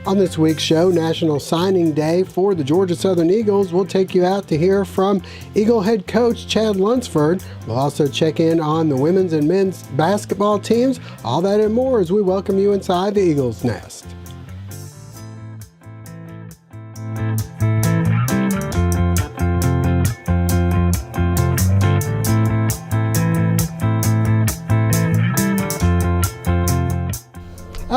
On this week's show, National Signing Day for the Georgia Southern Eagles, we'll take you out to hear from Eagle head coach Chad Lunsford. We'll also check in on the women's and men's basketball teams. All that and more as we welcome you inside the Eagles Nest.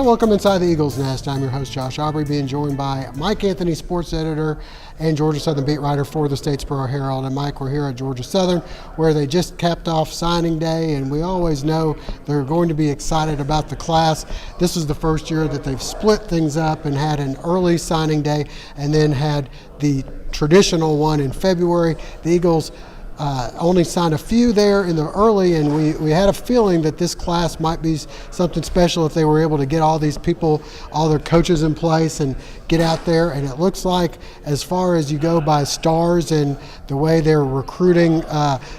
Welcome inside the Eagles Nest. I'm your host, Josh Aubrey, being joined by Mike Anthony, sports editor and Georgia Southern beat writer for the Statesboro Herald. And Mike, we're here at Georgia Southern, where they just capped off signing day, and we always know they're going to be excited about the class. This is the first year that they've split things up and had an early signing day and then had the traditional one in February. The Eagles only signed a few there in the early, and we had a feeling that this class might be something special if they were able to get all these people, all their coaches in place and get out there. And it looks like, as far as you go by stars and the way their recruiting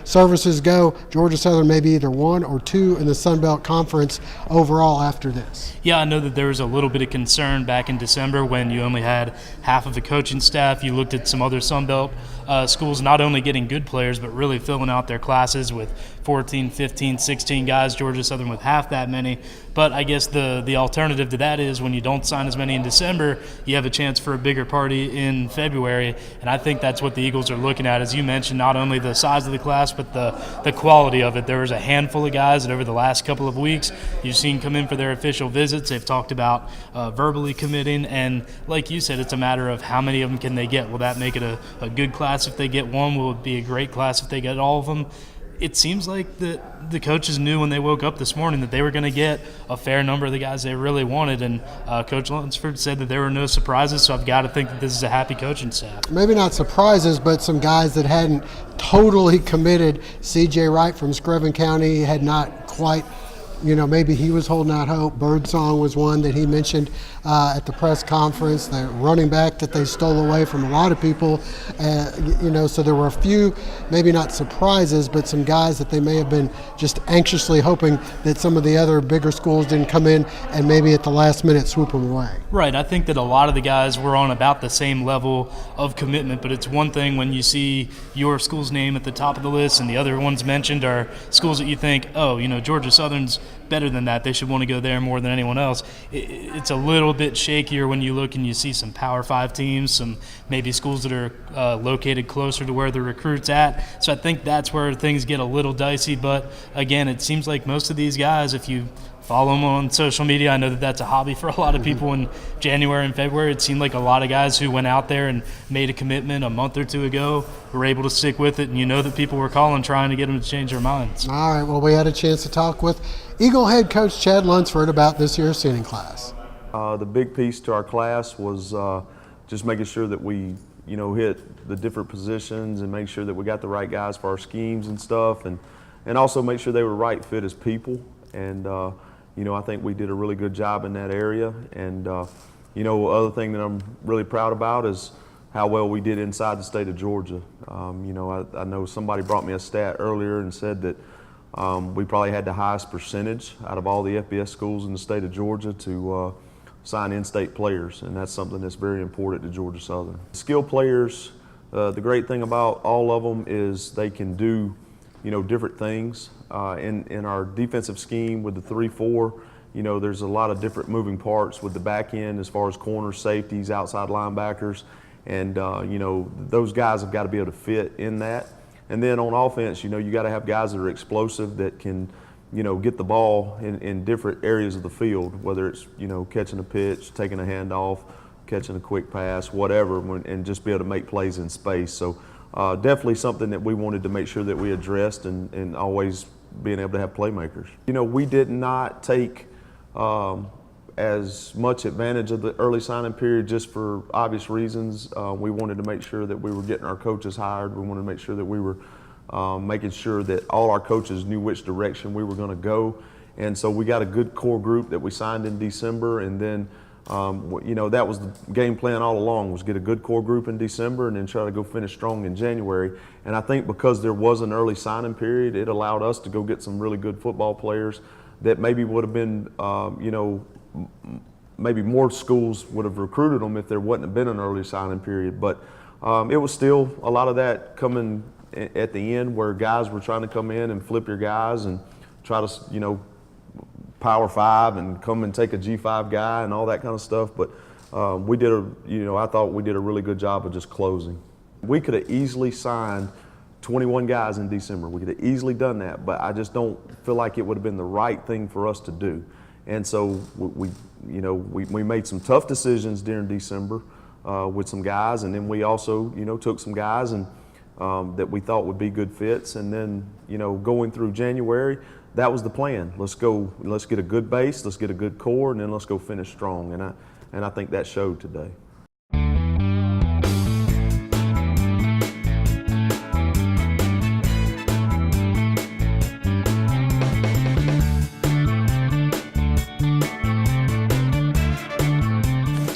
services go, Georgia Southern may be either one or two in the Sun Belt Conference overall after this. Yeah, I know that there was a little bit of concern back in December when you only had half of the coaching staff. You looked at some other Sun Belt schools not only getting good players but really filling out their classes with 14, 15, 16 guys. Georgia Southern with half that many. But I guess the alternative to that is when you don't sign as many in December, you have a chance for a bigger party in February. And I think that's what the Eagles are looking at. As you mentioned, not only the size of the class, but the quality of it. There was a handful of guys that over the last couple of weeks you've seen come in for their official visits. They've talked about verbally committing. And like you said, it's a matter of how many of them can they get. Will that make it a good class if they get one? Will it be a great class if they get all of them? It seems like the coaches knew when they woke up this morning that they were going to get a fair number of the guys they really wanted, and Coach Lunsford said that there were no surprises, so I've got to think that this is a happy coaching staff. Maybe not surprises, but some guys that hadn't totally committed. C.J. Wright from Screven County had not quite, maybe he was holding out hope. Birdsong was one that he mentioned at the press conference, the running back that they stole away from a lot of people. So there were a few, maybe not surprises, but some guys that they may have been just anxiously hoping that some of the other bigger schools didn't come in and maybe at the last minute swoop them away. Right. I think that a lot of the guys were on about the same level of commitment, but it's one thing when you see your school's name at the top of the list and the other ones mentioned are schools that you think, Georgia Southern's better than that. They should want to go there more than anyone else. It's a little bit shakier when you look and you see some Power 5 teams, some maybe schools that are located closer to where the recruit's at. So I think that's where things get a little dicey. But again, it seems like most of these guys, if you follow them on social media, I know that that's a hobby for a lot of people in January and February. It seemed like a lot of guys who went out there and made a commitment a month or two ago were able to stick with it, and you know that people were calling trying to get them to change their minds. All right, well, we had a chance to talk with Eagle head coach Chad Lunsford about this year's senior class. The big piece to our class was just making sure that we, hit the different positions and make sure that we got the right guys for our schemes and stuff, and also make sure they were right fit as people. And I think we did a really good job in that area. And other thing that I'm really proud about is how well we did inside the state of Georgia. I know somebody brought me a stat earlier and said that we probably had the highest percentage out of all the FBS schools in the state of Georgia to sign in-state players, and that's something that's very important to Georgia Southern. Skilled players, the great thing about all of them is they can do, different things. In our defensive scheme with the 3-4, there's a lot of different moving parts with the back end as far as corners, safeties, outside linebackers, and those guys have got to be able to fit in that. And then on offense, you got to have guys that are explosive that can, get the ball in different areas of the field, whether it's, catching a pitch, taking a handoff, catching a quick pass, whatever, and just be able to make plays in space. So definitely something that we wanted to make sure that we addressed and always being able to have playmakers. We did not take as much advantage of the early signing period just for obvious reasons. We wanted to make sure that we were getting our coaches hired. We wanted to make sure that we were making sure that all our coaches knew which direction we were going to go. And so we got a good core group that we signed in December, and then that was the game plan all along, was get a good core group in December and then try to go finish strong in January. And I think because there was an early signing period, it allowed us to go get some really good football players that maybe would have been, maybe more schools would have recruited them if there wouldn't have been an early signing period. But it was still a lot of that coming at the end where guys were trying to come in and flip your guys and try to, Power 5 and come and take a G5 guy and all that kind of stuff. But I thought we did a really good job of just closing. We could have easily signed 21 guys in December. We could have easily done that, but I just don't feel like it would have been the right thing for us to do. And so we made some tough decisions during December with some guys, and then we also, took some guys and that we thought would be good fits. And then, going through January, that was the plan. Let's get a good base, let's get a good core, and then let's go finish strong. And I think that showed today.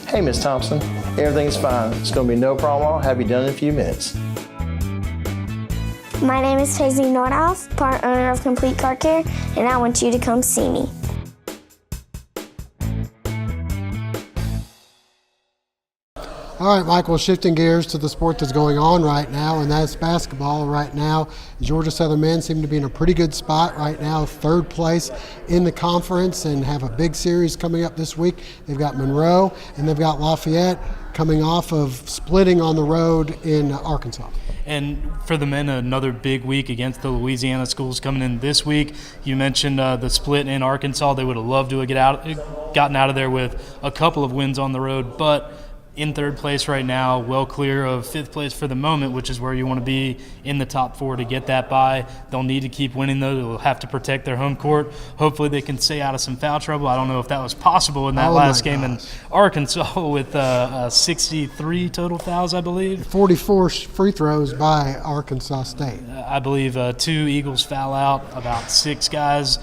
Hey, Miss Thompson, everything's fine. It's going to be no problem. I'll have you done in a few minutes. My name is Paisley Nordhoff, part owner of Complete Car Care, and I want you to come see me. All right, Michael, shifting gears to the sport that's going on right now, and that's basketball right now. Georgia Southern men seem to be in a pretty good spot right now, third place in the conference, and have a big series coming up this week. They've got Monroe, and they've got Lafayette coming off of splitting on the road in Arkansas. And for the men, another big week against the Louisiana schools coming in this week. You mentioned the split in Arkansas. They would have loved to have gotten out of there with a couple of wins on the road, but in third place right now, well clear of fifth place for the moment, which is where you want to be in the top 4 to get that bye. They'll need to keep winning, though. They'll have to protect their home court. Hopefully they can stay out of some foul trouble. I don't know if that was possible in that last game in Arkansas with 63 total fouls, I believe. 44 free throws by Arkansas State. I believe 2 Eagles foul out, about 6 guys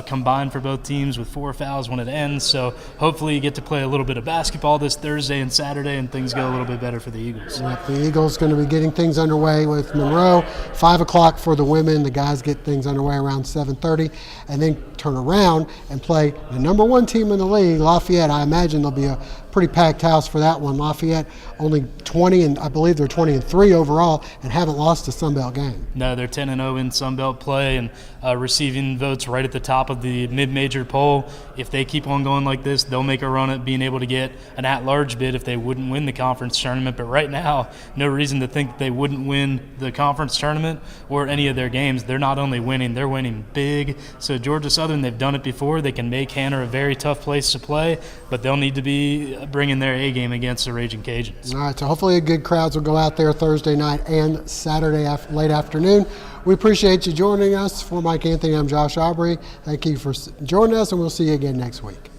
combined for both teams with 4 fouls when it ends. So hopefully you get to play a little bit of basketball this Thursday and Saturday and things go a little bit better for the Eagles. Yep, the Eagles going to be getting things underway with Monroe. 5 o'clock for the women. The guys get things underway around 7:30 and then turn around and play the number 1 team in the league, Lafayette. I imagine there'll be a pretty packed house for that one. Lafayette only 20, and I believe they're 20-3 overall and haven't lost a Sun Belt game. No, they're 10-0 in Sun Belt play and receiving votes right at the top of the mid-major poll. If they keep on going like this, they'll make a run at being able to get an at-large bid if they wouldn't win the conference tournament. But right now, no reason to think that they wouldn't win the conference tournament or any of their games. They're not only winning, they're winning big. So Georgia Southern, they've done it before. They can make Hanner a very tough place to play, but they'll need to be bringing their A game against the Raging Cajuns. All right, so hopefully good crowds will go out there Thursday night and Saturday late afternoon. We appreciate you joining us. For Mike Anthony, I'm Josh Aubrey. Thank you for joining us, and we'll see you again next week.